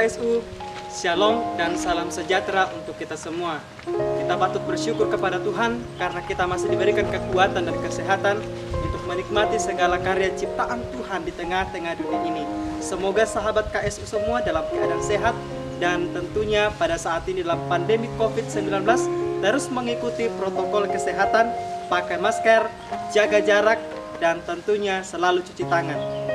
KSU, Shalom dan salam sejahtera untuk kita semua. Kita patut bersyukur kepada Tuhan karena kita masih diberikan kekuatan dan kesehatan untuk menikmati segala karya ciptaan Tuhan di tengah-tengah dunia ini. Semoga sahabat KSU semua dalam keadaan sehat dan tentunya pada saat ini dalam pandemi COVID-19 terus mengikuti protokol kesehatan, pakai masker, jaga jarak, dan tentunya selalu cuci tangan.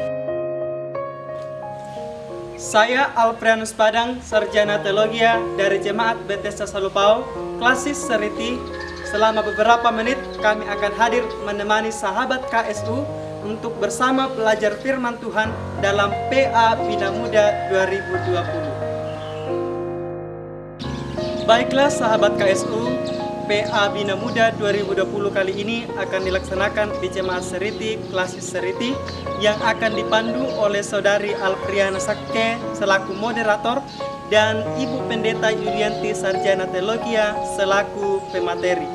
Saya Alfrianus Padang, Sarjana Teologi dari Jemaat Bethesda Salupau, Klasis Seriti. Selama beberapa menit kami akan hadir menemani sahabat KSU untuk bersama belajar firman Tuhan dalam PA Bina Muda 2020. Baiklah sahabat KSU, PA Bina Muda 2020 kali ini akan dilaksanakan di Jemaat Seriti, Klasis Seriti, yang akan dipandu oleh Saudari Alfriana Sakke selaku moderator dan Ibu Pendeta Yulianti Sarjana Teologi selaku pemateri.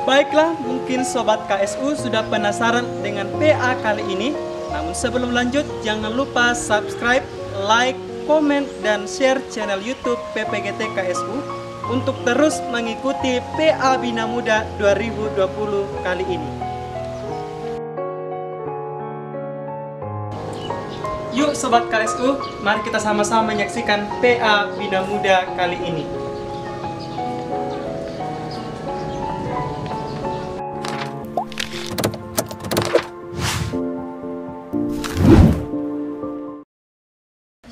Baiklah, mungkin Sobat KSU sudah penasaran dengan PA kali ini. Namun sebelum lanjut, jangan lupa subscribe, like, komen, dan share channel YouTube PPGT KSU untuk terus mengikuti PA Bina Muda 2020 kali ini. Yuk Sobat KSU, mari kita sama-sama menyaksikan PA Bina Muda kali ini.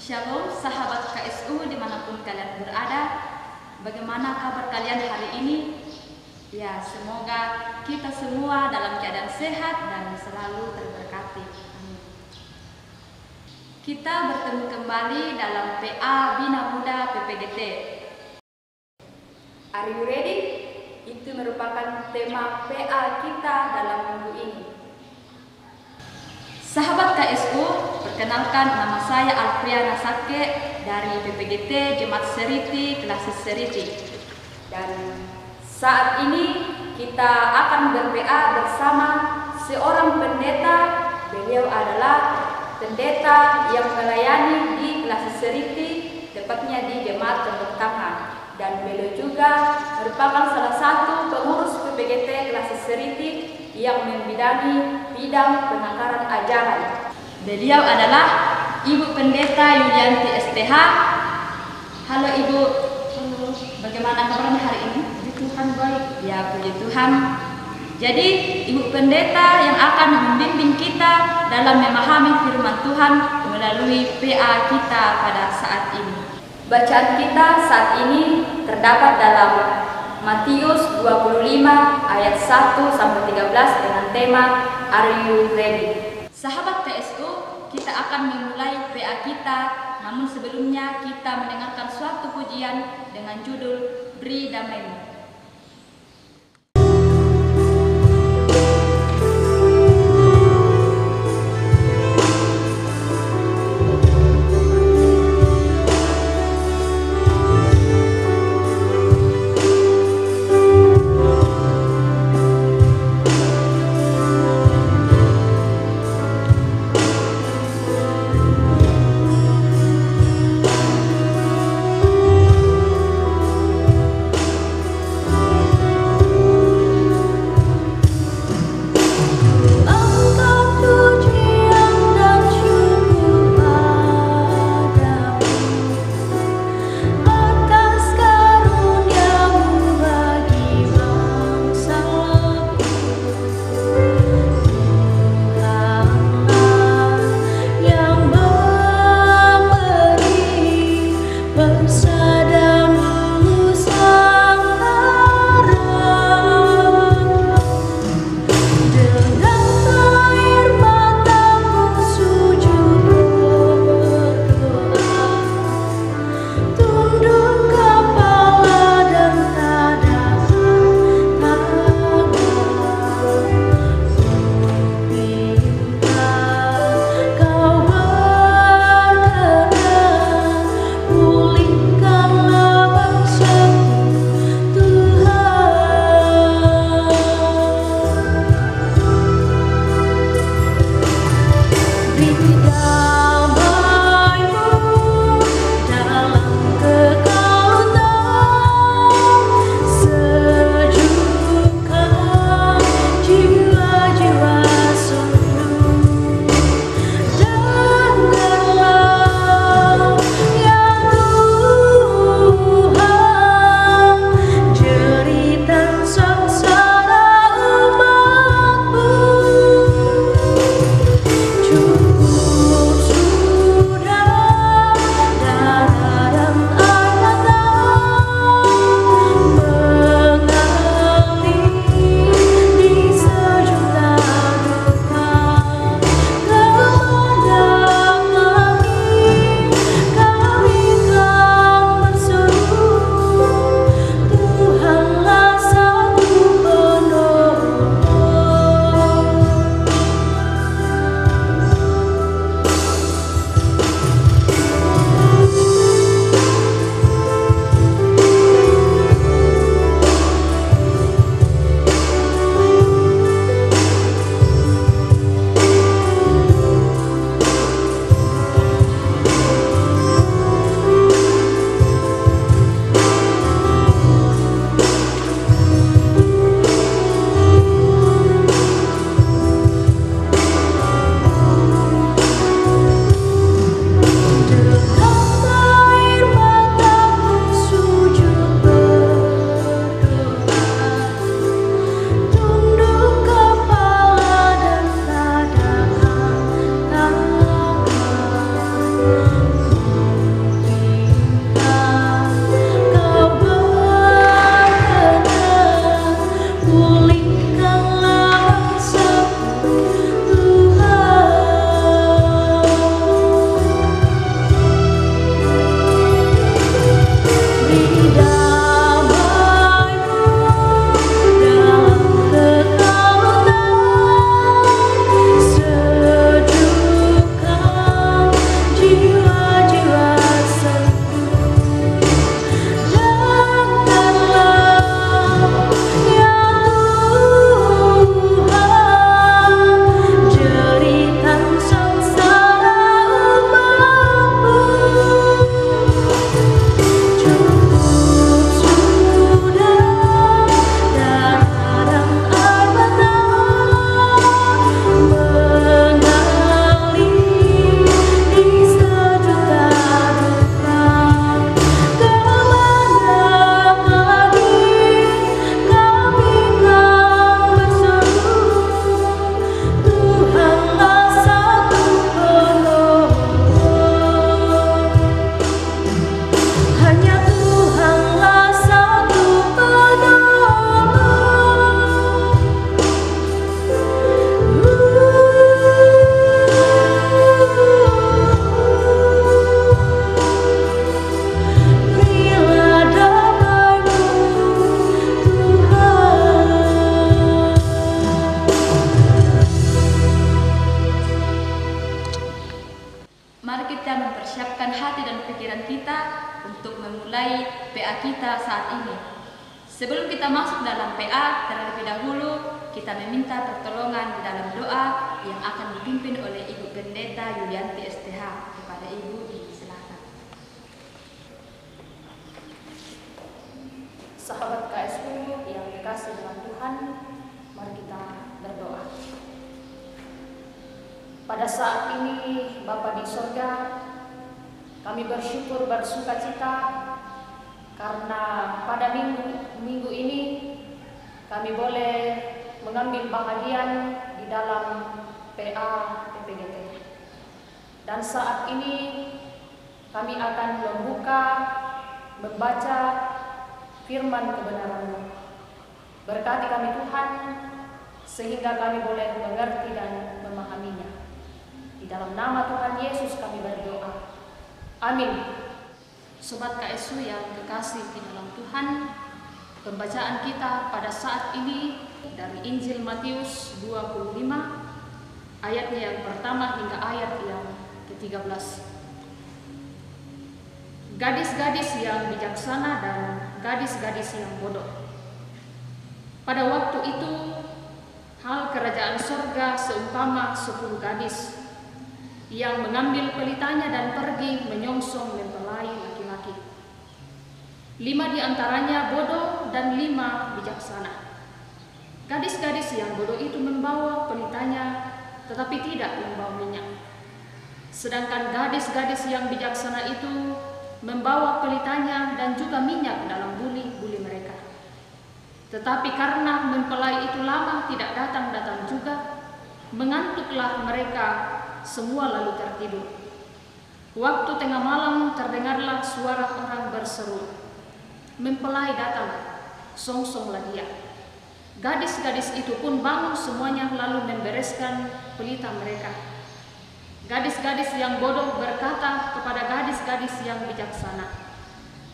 Shalom sahabat KSU dimanapun kalian berada. Bagaimana kabar kalian hari ini? Ya, semoga kita semua dalam keadaan sehat dan selalu terberkati. Amin. Kita bertemu kembali dalam PA Bina Muda PPGT. Are you ready? Itu merupakan tema PA kita dalam minggu ini. Sahabat KSU, perkenalkan nama saya Alfriana Sakke dari PPGT Jemaat Seriti, Klasis Seriti. Dan saat ini kita akan ber-PA bersama seorang pendeta. Beliau adalah pendeta yang melayani di Klasis Seriti, tepatnya di Jemaat Tembok Tangan. Dan beliau juga merupakan salah satu pengurus PPGT Klasis Seriti yang membidangi bidang penangkaran ajaran. Beliau adalah Ibu Pendeta Yulianti STH. Halo Ibu. Halo. Bagaimana kabarnya hari ini? Puji Tuhan baik. Ya, puji Tuhan. Jadi Ibu Pendeta yang akan membimbing kita dalam memahami firman Tuhan melalui PA kita pada saat ini. Bacaan kita saat ini terdapat dalam Matius 25 ayat 1 sampai 13 dengan tema Are you ready? Sahabat KSU, kita akan memulai PA kita, namun sebelumnya kita mendengarkan suatu pujian dengan judul Beri Damai-Mu. kita mempersiapkan hati dan pikiran kita untuk memulai PA kita saat ini. Sebelum kita masuk dalam PA, terlebih dahulu kita meminta pertolongan di dalam doa yang akan dipimpin oleh Ibu Pendeta Yulianti STH. Kepada Ibu, silakan. Sahabat KSU yang dikasih dengan Tuhan, mari kita berdoa. Pada saat ini, Bapa di sorga, kami bersyukur bersuka cita karena pada minggu ini kami boleh mengambil bahagian di dalam PA PPGT. Dan saat ini kami akan membaca firman kebenaran-Mu. Berkati kami Tuhan, sehingga kami boleh mengerti dan memahaminya. Di dalam nama Tuhan Yesus kami berdoa. Amin. Sobat KSU yang kekasih di dalam Tuhan, pembacaan kita pada saat ini dari Injil Matius 25, ayatnya yang pertama hingga ayat yang ke-13. Gadis-gadis yang bijaksana dan gadis-gadis yang bodoh. Pada waktu itu, hal kerajaan sorga seumpama 10 gadis yang mengambil pelitanya dan pergi menyongsong mempelai laki-laki. 5 di antaranya bodoh dan 5 bijaksana. Gadis-gadis yang bodoh itu membawa pelitanya tetapi tidak membawa minyak. Sedangkan gadis-gadis yang bijaksana itu membawa pelitanya dan juga minyak dalam buli-buli mereka. Tetapi karena mempelai itu lama tidak datang-datang juga, mengantuklah mereka semua lalu tertidur. Waktu tengah malam terdengarlah suara orang berseru, "Mempelai datang, songsonglah dia." Gadis-gadis itu pun bangun semuanya lalu membereskan pelita mereka. Gadis-gadis yang bodoh berkata kepada gadis-gadis yang bijaksana,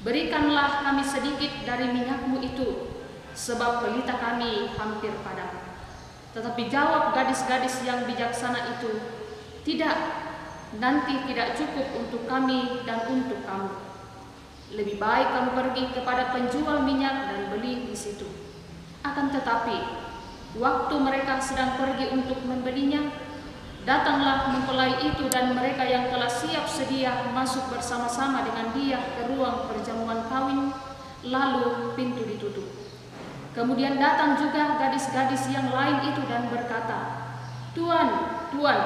"Berikanlah kami sedikit dari minyakmu itu, sebab pelita kami hampir padam." Tetapi jawab gadis-gadis yang bijaksana itu, "Tidak, nanti tidak cukup untuk kami dan untuk kamu. Lebih baik kamu pergi kepada penjual minyak dan beli di situ." Akan tetapi, waktu mereka sedang pergi untuk membelinya, datanglah mempelai itu dan mereka yang telah siap sedia masuk bersama-sama dengan dia ke ruang perjamuan kawin, lalu pintu ditutup. Kemudian datang juga gadis-gadis yang lain itu dan berkata, "Tuan, Tuan,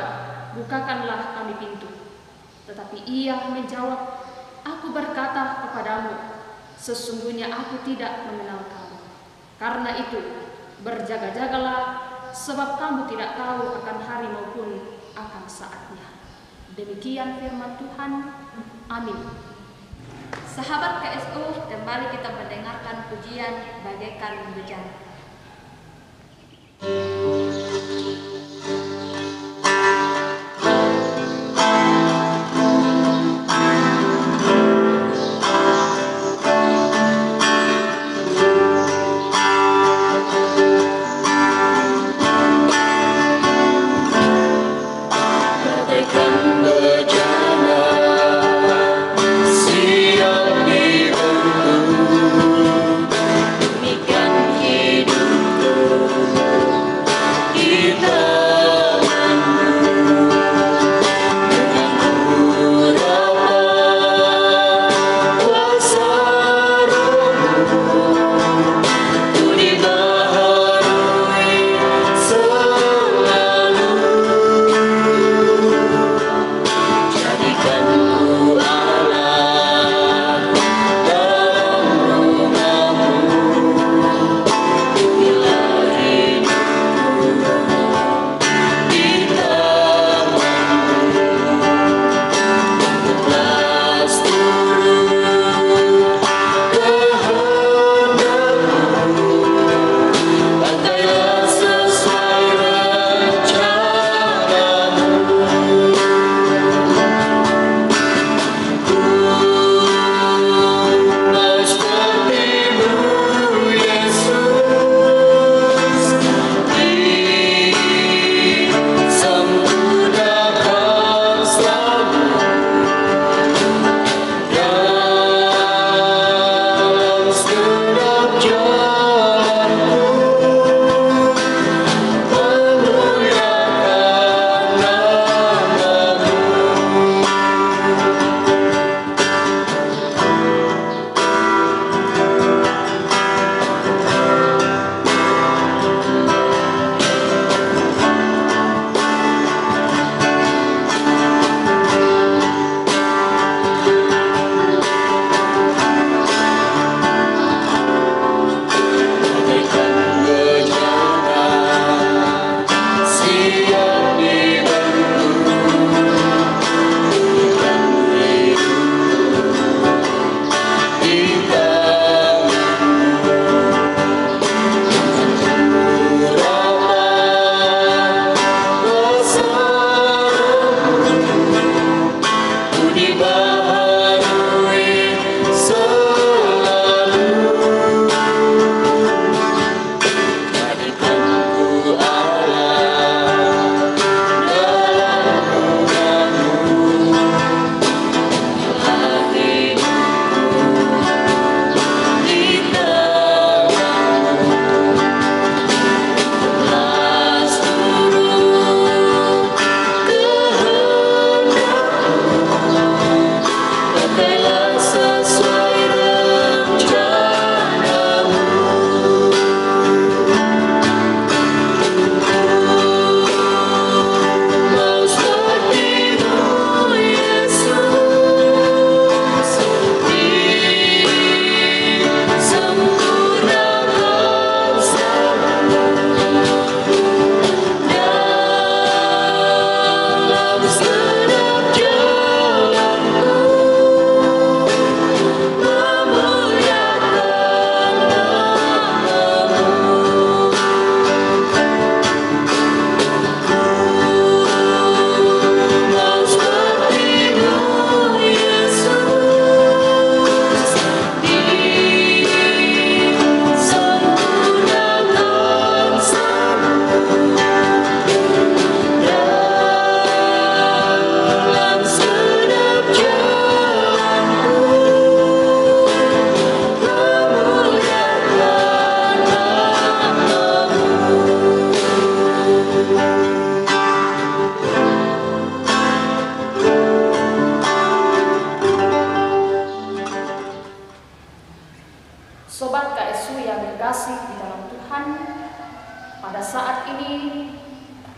bukakanlah kami pintu." Tetapi ia menjawab, "Aku berkata kepadamu, sesungguhnya aku tidak mengenal kamu. Karena itu, berjaga-jagalah, sebab kamu tidak tahu akan hari maupun akan saatnya." Demikian firman Tuhan. Amin. Sahabat KSU, kembali kita mendengarkan pujian bagaikan bejana. Demikian hidupku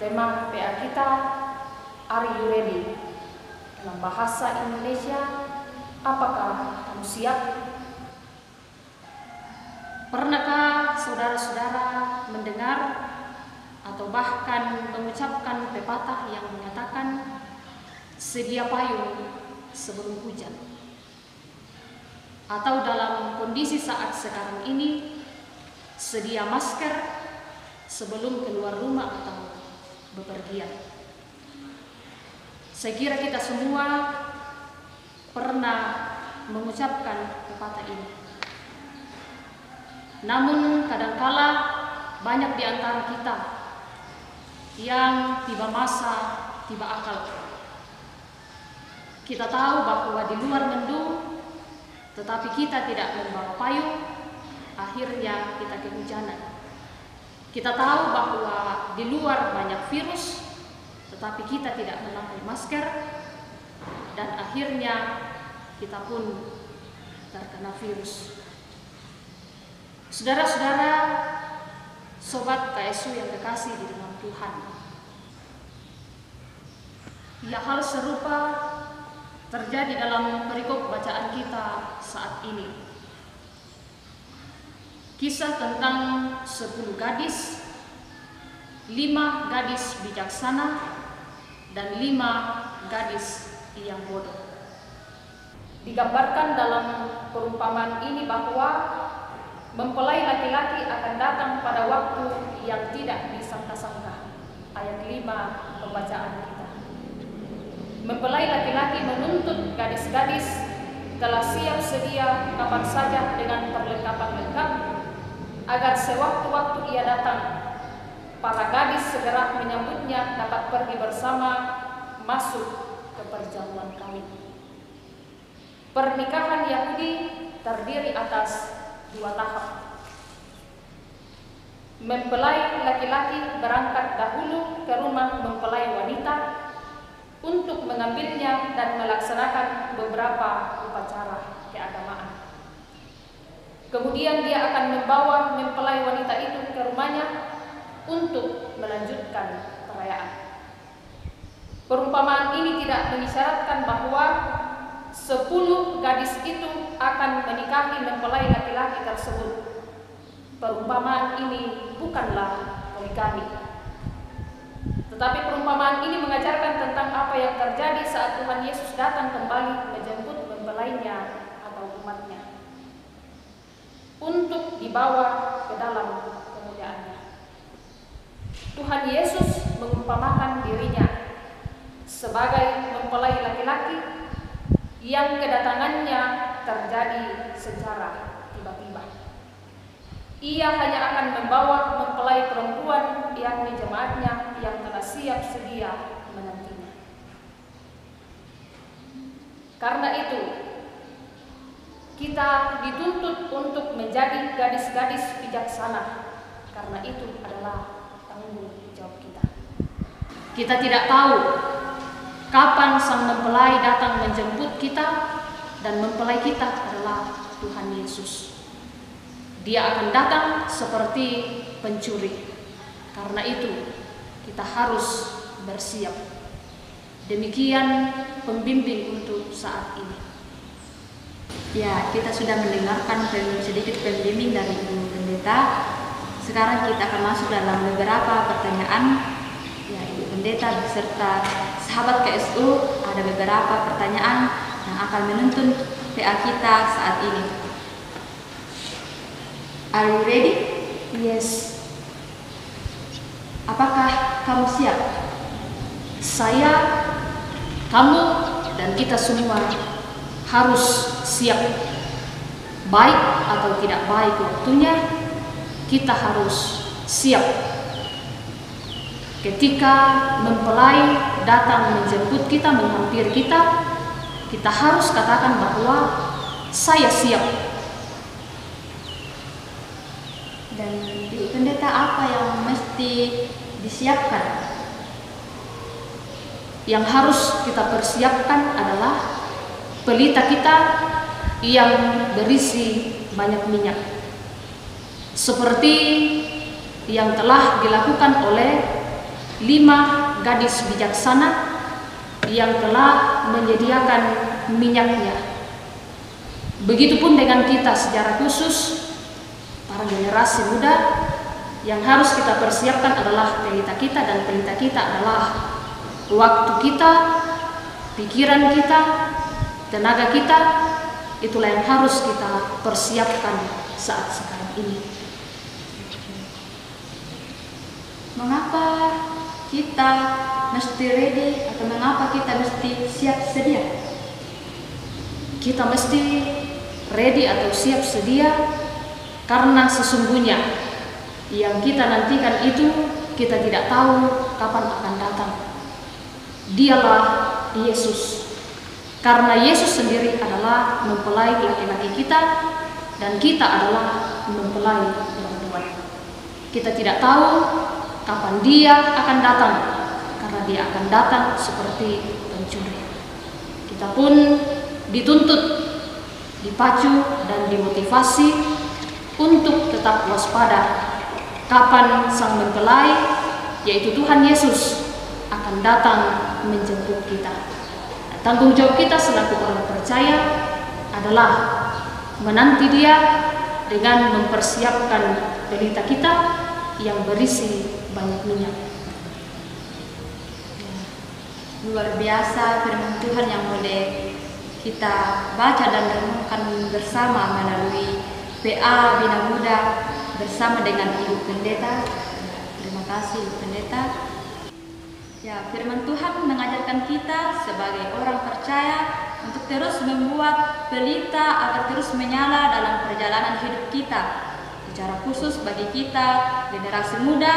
Tema PA kita, Are You Ready? Dalam bahasa Indonesia, apakah kamu siap? Pernahkah saudara-saudara mendengar atau bahkan mengucapkan pepatah yang menyatakan sedia payung sebelum hujan? Atau dalam kondisi saat sekarang ini, sedia masker sebelum keluar rumah atau bepergian. Saya kira kita semua pernah mengucapkan pepatah ini. Namun kadangkala banyak di antara kita yang tiba masa, tiba akal. Kita tahu bahwa di luar mendung, tetapi kita tidak membawa payung, akhirnya kita kehujanan. Kita tahu bahwa di luar banyak virus, tetapi kita tidak memakai masker, dan akhirnya kita pun terkena virus. Saudara-saudara, sobat KSU yang terkasih di dalam Tuhan, ya, hal serupa terjadi dalam perikop bacaan kita saat ini. Kisah tentang 10 gadis, 5 gadis bijaksana, dan 5 gadis yang bodoh. Digambarkan dalam perumpamaan ini bahwa mempelai laki-laki akan datang pada waktu yang tidak disangka-sangka. Ayat 5 pembacaan kita. Mempelai laki-laki menuntut gadis-gadis telah siap sedia kapan saja dengan perlengkapan lengkap, agar sewaktu-waktu ia datang, para gadis segera menyambutnya dapat pergi bersama masuk ke perjamuan kawin. Pernikahan Yahudi terdiri atas 2 tahap. Mempelai laki-laki berangkat dahulu ke rumah mempelai wanita untuk mengambilnya dan melaksanakan beberapa upacara keagamaan. Kemudian dia akan membawa mempelai wanita itu ke rumahnya untuk melanjutkan perayaan. Perumpamaan ini tidak mengisyaratkan bahwa 10 gadis itu akan menikahi mempelai laki-laki tersebut. Perumpamaan ini bukanlah poligami. Tetapi perumpamaan ini mengajarkan tentang apa yang terjadi saat Tuhan Yesus datang kembali menjemput mempelainya atau umatnya untuk dibawa ke dalam kemuliaannya. Tuhan Yesus mengumpamakan dirinya sebagai mempelai laki-laki yang kedatangannya terjadi secara tiba-tiba. Ia hanya akan membawa mempelai perempuan, yakni jemaatnya yang telah siap sedia menantinya. Karena itu, kita dituntut untuk menjadi gadis-gadis bijaksana, karena itu adalah tanggung jawab kita. Kita tidak tahu kapan sang mempelai datang menjemput kita, dan mempelai kita adalah Tuhan Yesus. Dia akan datang seperti pencuri. Karena itu, kita harus bersiap. Demikian pembimbing untuk saat ini. Ya, kita sudah mendengarkan sedikit pembimbing dari Ibu Pendeta. Sekarang kita akan masuk dalam beberapa pertanyaan. Ya, Ibu Pendeta beserta sahabat KSU, ada beberapa pertanyaan yang akan menuntun PA kita saat ini. Are you ready? Yes. Apakah kamu siap? Saya, kamu, dan kita semua harus siap. Baik atau tidak baik waktunya, kita harus siap. Ketika mempelai datang menjemput kita, menghampiri kita, kita harus katakan bahwa saya siap. Dan Ibu Pendeta, apa yang mesti disiapkan? Yang harus kita persiapkan adalah pelita kita yang berisi banyak minyak, seperti yang telah dilakukan oleh 5 gadis bijaksana yang telah menyediakan minyaknya. Begitupun dengan kita secara khusus, para generasi muda, yang harus kita persiapkan adalah pelita kita, dan pelita kita adalah waktu kita, pikiran kita, tenaga kita. Itulah yang harus kita persiapkan saat sekarang ini. Mengapa kita mesti ready atau mengapa kita mesti siap sedia? Kita mesti ready atau siap sedia karena sesungguhnya yang kita nantikan itu kita tidak tahu kapan akan datang. Dialah Yesus. Karena Yesus sendiri adalah mempelai laki-laki kita dan kita adalah mempelai perempuan. Kita tidak tahu kapan dia akan datang, karena dia akan datang seperti pencuri. Kita pun dituntut, dipacu dan dimotivasi untuk tetap waspada kapan sang mempelai, yaitu Tuhan Yesus, akan datang menjemput kita. Tanggung jawab kita selaku orang percaya adalah menanti dia dengan mempersiapkan pelita kita yang berisi banyak minyak. Luar biasa firman Tuhan yang boleh kita baca dan renungkan bersama melalui PA Bina Muda bersama dengan Ibu Pendeta. Terima kasih Ibu Pendeta. Ya, firman Tuhan mengajarkan kita sebagai orang percaya untuk terus membuat pelita agar terus menyala dalam perjalanan hidup kita. Secara khusus bagi kita, generasi muda,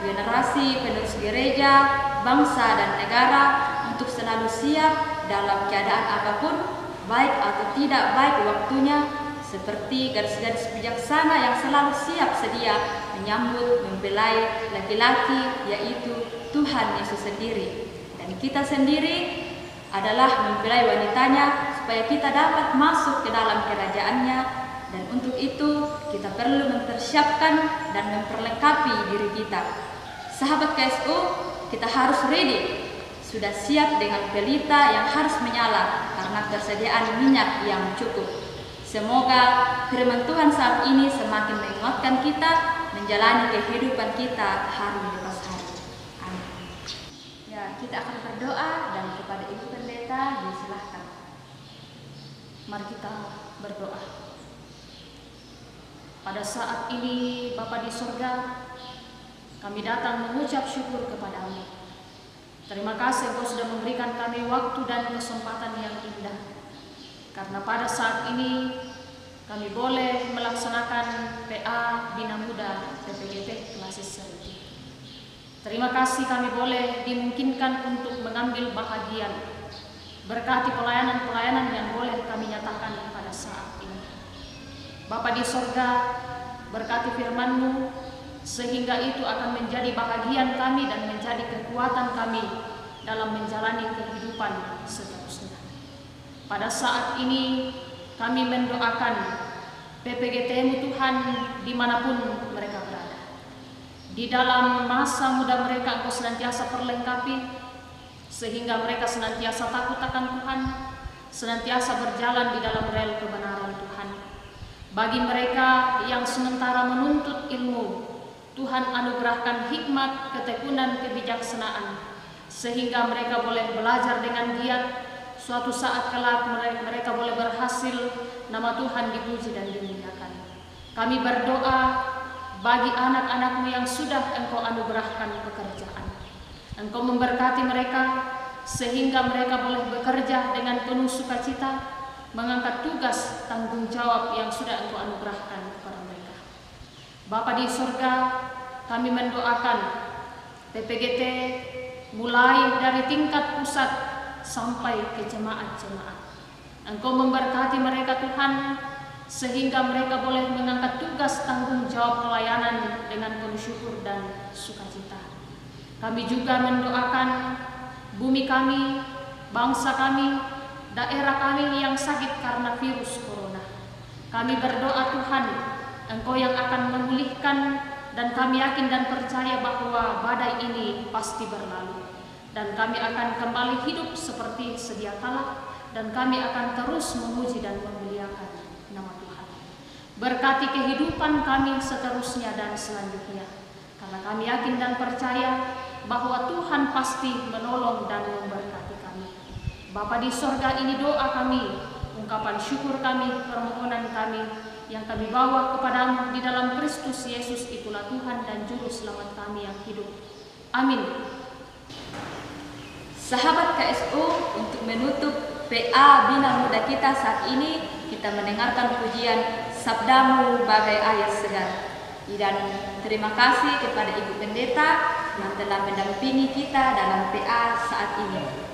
generasi penerus gereja, bangsa dan negara, untuk selalu siap dalam keadaan apapun, baik atau tidak baik waktunya, seperti gadis-gadis bijaksana yang selalu siap sedia menyambut mempelai laki-laki, yaitu Tuhan Yesus sendiri. Dan kita sendiri adalah mempelai wanitanya supaya kita dapat masuk ke dalam kerajaannya. Dan untuk itu kita perlu mempersiapkan dan memperlengkapi diri kita. Sahabat KSU, kita harus ready, sudah siap dengan pelita yang harus menyala karena persediaan minyak yang cukup. Semoga firman Tuhan saat ini semakin menguatkan kita menjalani kehidupan kita hari lepas hari. Ya, kita akan berdoa dan kepada Ibu Pendeta disilahkan. Mari kita berdoa. Pada saat ini Bapa di surga, kami datang mengucap syukur kepadamu. Terima kasih Engkau sudah memberikan kami waktu dan kesempatan yang indah. Karena pada saat ini kami boleh melaksanakan PA Bina Muda PPGT Klasis Seriti. Terima kasih kami boleh dimungkinkan untuk mengambil bahagian. Berkati pelayanan-pelayanan yang boleh kami nyatakan pada saat ini. Bapa di sorga, berkati firman-Mu sehingga itu akan menjadi bahagian kami dan menjadi kekuatan kami dalam menjalani kehidupan seterusnya. Pada saat ini kami mendoakan PPGT-Mu Tuhan dimanapun mereka berada. Di dalam masa muda mereka Engkau senantiasa perlengkapi sehingga mereka senantiasa takut akan Tuhan, senantiasa berjalan di dalam rel kebenaran Tuhan. Bagi mereka yang sementara menuntut ilmu, Tuhan anugerahkan hikmat, ketekunan, kebijaksanaan sehingga mereka boleh belajar dengan giat. Suatu saat kelak mereka boleh berhasil, nama Tuhan dipuji dan dimuliakan. Kami berdoa bagi anak-anak-Mu yang sudah Engkau anugerahkan pekerjaan. Engkau memberkati mereka sehingga mereka boleh bekerja dengan penuh sukacita, mengangkat tugas tanggung jawab yang sudah Engkau anugerahkan kepada mereka. Bapa di surga, kami mendoakan PPGT mulai dari tingkat pusat sampai ke jemaat-jemaat. Engkau memberkati mereka Tuhan, sehingga mereka boleh mengangkat tugas tanggung jawab pelayanan dengan penuh syukur dan sukacita. Kami juga mendoakan bumi kami, bangsa kami, daerah kami yang sakit karena virus corona. Kami berdoa Tuhan, Engkau yang akan memulihkan dan kami yakin dan percaya bahwa badai ini pasti berlalu. Dan kami akan kembali hidup seperti sedia kala, dan kami akan terus memuji dan memuliakan nama Tuhan. Berkati kehidupan kami seterusnya dan selanjutnya, karena kami yakin dan percaya bahwa Tuhan pasti menolong dan memberkati kami. Bapa di sorga, ini doa kami, ungkapan syukur kami, permohonan kami yang kami bawa kepadamu di dalam Kristus Yesus, itulah Tuhan dan Juru Selamat kami yang hidup. Amin. Sahabat KSU, untuk menutup PA Bina Muda kita saat ini, kita mendengarkan pujian Sabdamu Bagai Air Segar. Dan terima kasih kepada Ibu Pendeta yang telah mendampingi kita dalam PA saat ini.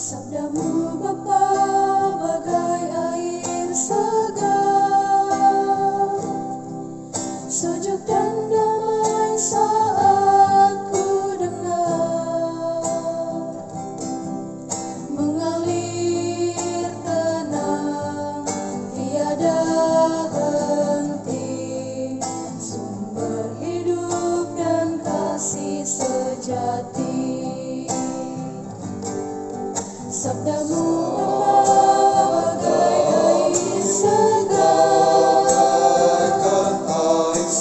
Sabdamu Bapa bagai air segar, sejuk dan damai saat ku dengar, mengalir tenang tiada henti, sumber hidup dan kasih sejati. Sabdamu bagai air segar,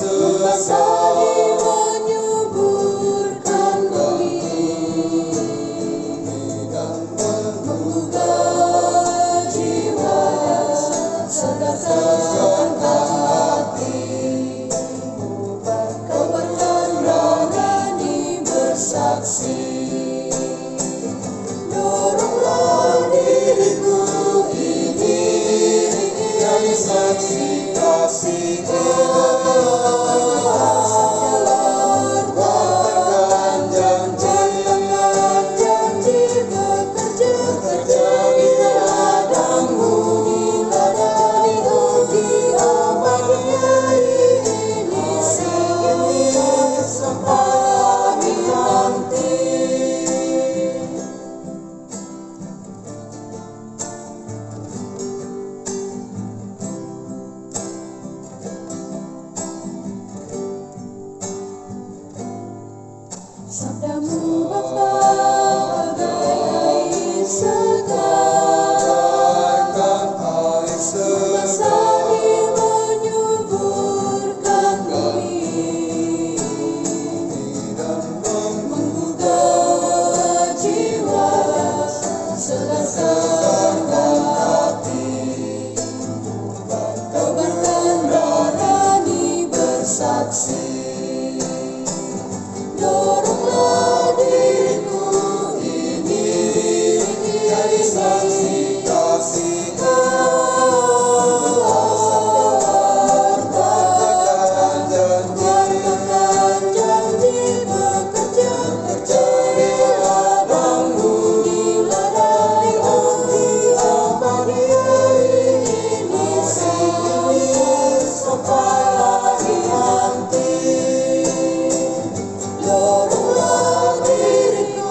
membasahi menyuburkan bumi, menggugah jiwa, segarkan hati, kobarkan rohani bersaksi. Diriku ini jadi saksi kasih Allah, katakan janji bekerja di ladangmu, di ladang di abadi ini sampai nanti. Sabdamu Bapa bagai air segar, membasahi menyuburkan bumi, menggugah jiwa, segarkan hati, kobarkan rohani bersaksi. Doronglah diriku ini jadi saksi kasih Allah, katakan janji bekerja di ladangmu, di ladang di abadi ini sampai akhir nanti. Doronglah diriku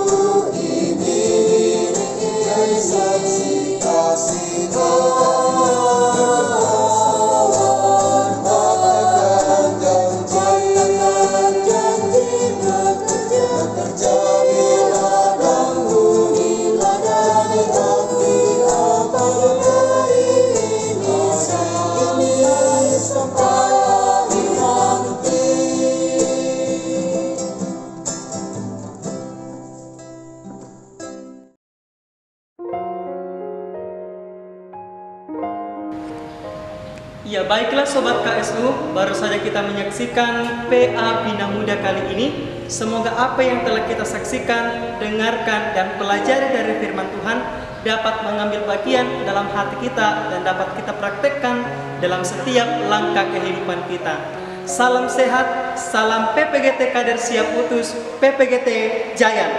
ini jadi saksi kasih Allah, katakan janji bekerja di ladangmu, di ladang di abadi ini sampai akhir nanti. Ya, baiklah Sobat KSU, baru saja kita menyaksikan PA Bina Muda kali ini. Semoga apa yang telah kita saksikan, dengarkan, dan pelajari dari firman Tuhan dapat mengambil bagian dalam hati kita dan dapat kita praktekkan dalam setiap langkah kehidupan kita. Salam sehat, salam PPGT Kader Siap Utus, PPGT Jayan.